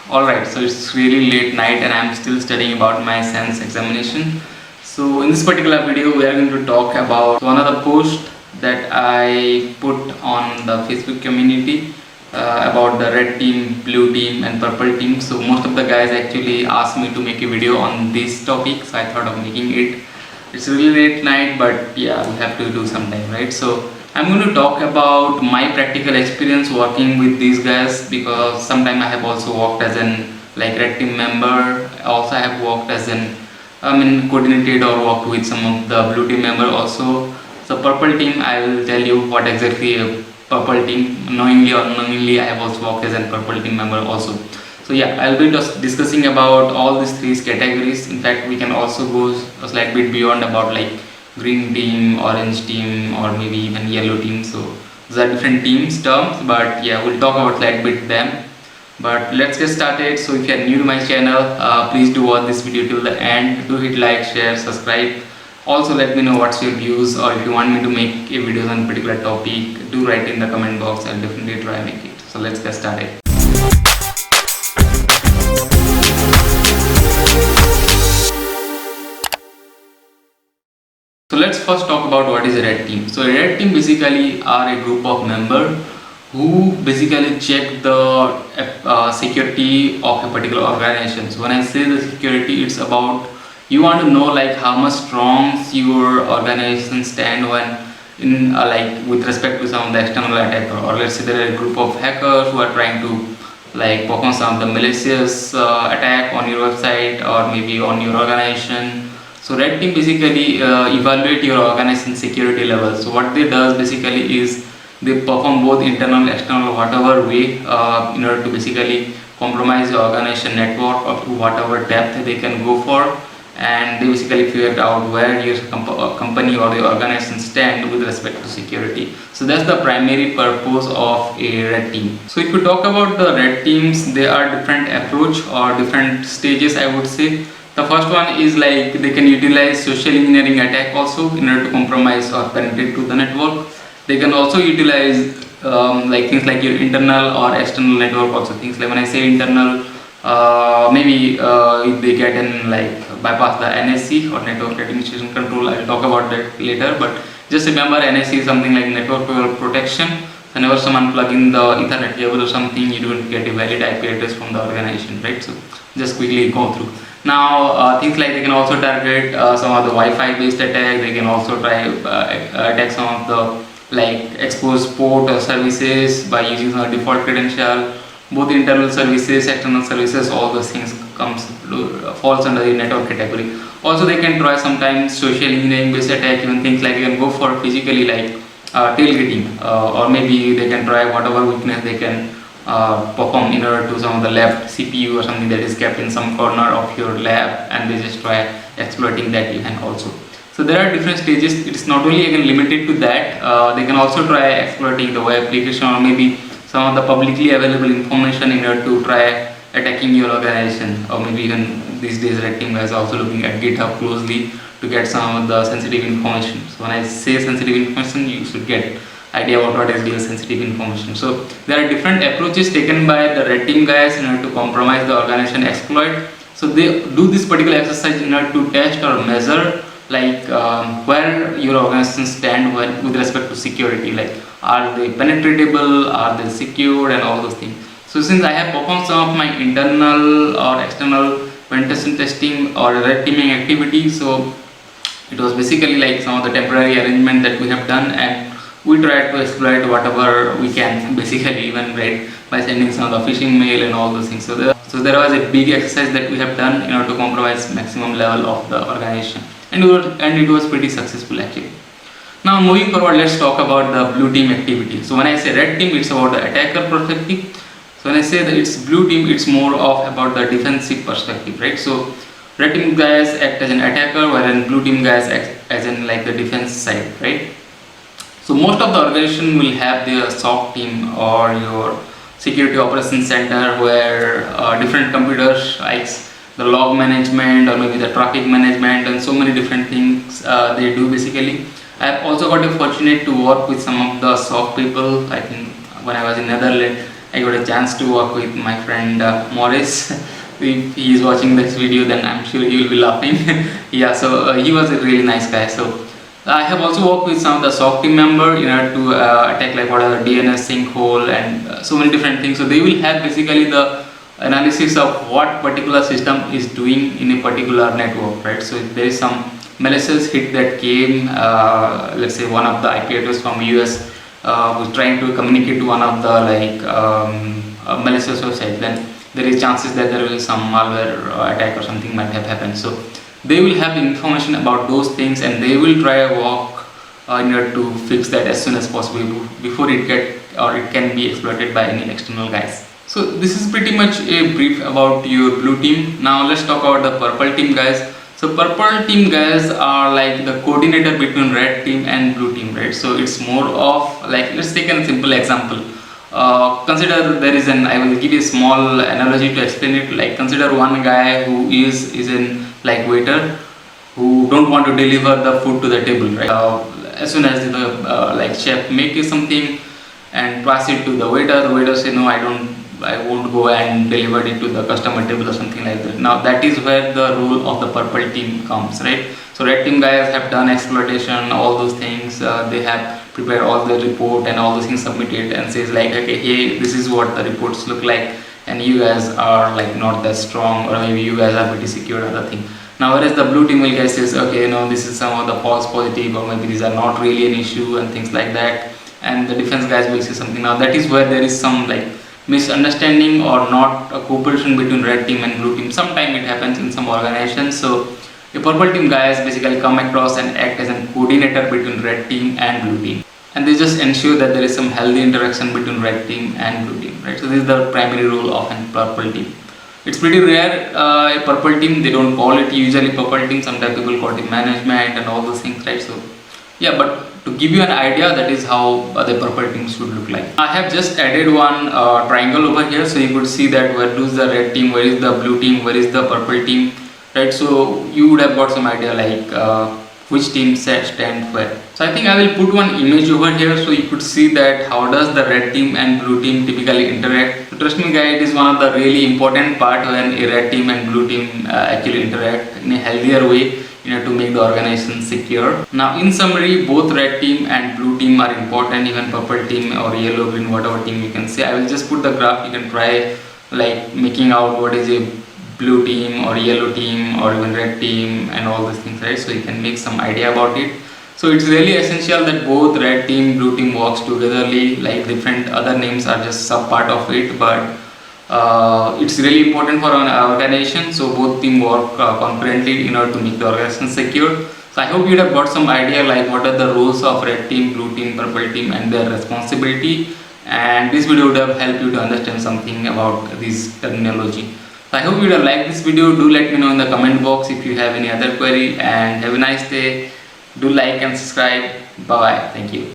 Alright, so it's really late night and I'm still studying about my science examination. So in this particular video we are going to talk about one of the posts that I put on the Facebook community about the red team, blue team and purple team. So most of the guys actually asked me to make a video on this topic, so I thought of making it. It's really late night, but yeah, we have to do sometime, right? So I'm going to talk about my practical experience working with these guys, because sometime I have also worked as an red team member. Also I have worked as an coordinated or worked with some of the blue team member also. So purple team, I will tell you what exactly a purple team, knowingly or unknowingly I have also worked as a purple team member also. So yeah, I'll be just discussing about all these three categories. In fact, we can also go a slight bit beyond about like green team, orange team, or maybe even yellow team. So those are different teams terms, but yeah, we'll talk about slight bit them. But let's get started. So if you are new to my channel, please do watch this video till the end. Do hit like, share, subscribe. Also let me know what's your views, or if you want me to make a video on a particular topic, do write in the comment box. I'll definitely try and make it. So let's get started. So let's first talk about what is a red team. So a red team basically are a group of members who basically check the security of a particular organization. So when I say the security, it's about you want to know like how much strong your organization stand when in with respect to some of the external attacker, or let's say there are a group of hackers who are trying to perform some of the malicious attack on your website or maybe on your organization. So red team basically evaluate your organization security level. So what they does basically is they perform both internal and external whatever way in order to basically compromise the organization network up to whatever depth they can go for, and they basically figure out where your company or the organization stand with respect to security. So that's the primary purpose of a red team. So if you talk about the red teams, there are different approach or different stages, I would say. The first one is like they can utilize social engineering attack also in order to compromise or penetrate to the network. They can also utilize things like your internal or external network also. Things like when I say internal, maybe if they get in bypass the NSC or network administration control. I'll talk about that later, but just remember NSC is something like network protection. Whenever someone plug in the Ethernet cable or something, you don't get a valid IP address from the organization, right? So just quickly go through. Now things like they can also target some of the Wi-Fi based attack. They can also try attack some of the exposed port or services by using a default credential. Both internal services, external services, all those things falls under the network category. Also they can try sometimes social engineering based attack, even things like you can go for physically tailgating, or maybe they can try whatever weakness they can perform in order to some of the left CPU or something that is kept in some corner of your lab, and they just try exploiting that event also. So there are different stages. It is not only again limited to that. They can also try exploiting the web application or maybe some of the publicly available information in order to try attacking your organization, or maybe even these days red team guys are also looking at GitHub closely to get some of the sensitive information. So when I say sensitive information, you should get idea about what is real sensitive information. So there are different approaches taken by the red team guys in order to compromise the organization exploit. So they do this particular exercise in order to test or measure where your organization stand with respect to security, are they penetratable, are they secured, and all those things. So since I have performed some of my internal or external penetration testing or red teaming activity, so it was basically like some of the temporary arrangement that we have done, and we tried to exploit whatever we can, basically even by sending some of the phishing mail and all those things. So there was a big exercise that we have done in order to compromise maximum level of the organization, and it was pretty successful actually. Now moving forward, let's talk about the blue team activity. So when I say red team, it's about the attacker perspective. So when I say that it's blue team, it's more of about the defensive perspective, right? So red team guys act as an attacker, whereas blue team guys act as in the defense side, right? So most of the organization will have their SOC team or your security operations center, where different computers like the log management or maybe the traffic management and so many different things they do basically. I have also got the fortunate to work with some of the SOC people. I think when I was in Netherlands, I got a chance to work with my friend Morris. If he is watching this video, then I'm sure he will be laughing. Yeah, so he was a really nice guy. So I have also worked with some of the SOC team member in order to attack like whatever DNS sinkhole and so many different things. So they will have basically the analysis of what particular system is doing in a particular network, right? So if there is some malicious hit that came, let's say one of the IP address from US was trying to communicate to one of the malicious website, then there is chances that there will be some malware attack or something might have happened. So they will have information about those things and they will try a walk in order to fix that as soon as possible before it can be exploited by any external guys. So this is pretty much a brief about your blue team. Now let's talk about the purple team guys. So purple team guys are like the coordinator between red team and blue team, right? So it's more of like, let's take a simple example. Consider there is I will give you a small analogy to explain it. Like consider one guy who is in like waiter who don't want to deliver the food to the table, right? As soon as the like chef make you something and pass it to the waiter say no, I won't go and deliver it to the customer table or something like that. Now that is where the role of the purple team comes, right? So red team guys have done exploitation, all those things. They have prepared all the report and all those things submitted and says like, okay, hey, this is what the reports look like, and you guys are like not that strong, or maybe you guys are pretty secure, other thing. Now whereas the blue team will guys says, okay, no, this is some of the false positive, or maybe these are not really an issue and things like that, and the defense guys will say something. Now that is where there is some like misunderstanding or not a cooperation between red team and blue team. Sometimes it happens in some organizations. So a purple team guys basically come across and act as a coordinator between red team and blue team, and they just ensure that there is some healthy interaction between red team and blue team, right? So this is the primary role of a purple team. It's pretty rare a purple team, they don't call it usually purple team, sometimes people call it management and all those things, right? So yeah, but to give you an idea, that is how the purple team should look like. I have just added one triangle over here, so you could see that where is the red team, where is the blue team, where is the purple team, right? So you would have got some idea like which team stand where. So I think I will put one image over here so you could see that how does the red team and blue team typically interact. So trust me guys, it is one of the really important part when a red team and blue team actually interact in a healthier way, to make the organization secure. Now in summary, both red team and blue team are important, even purple team or yellow, green, whatever team you can say. I will just put the graph, you can try like making out what is a blue team or yellow team or even red team and all those things, right? So you can make some idea about it. So it's really essential that both red team, blue team works togetherly, like different other names are just sub part of it, but it's really important for an organization. So both team work concurrently in order to make the organization secure. So I hope you have got some idea like what are the roles of red team, blue team, purple team and their responsibility, and this video would have helped you to understand something about this terminology. So I hope you would have liked this video. Do let me know in the comment box if you have any other query, and have a nice day. Do like and subscribe. Bye bye. Thank you.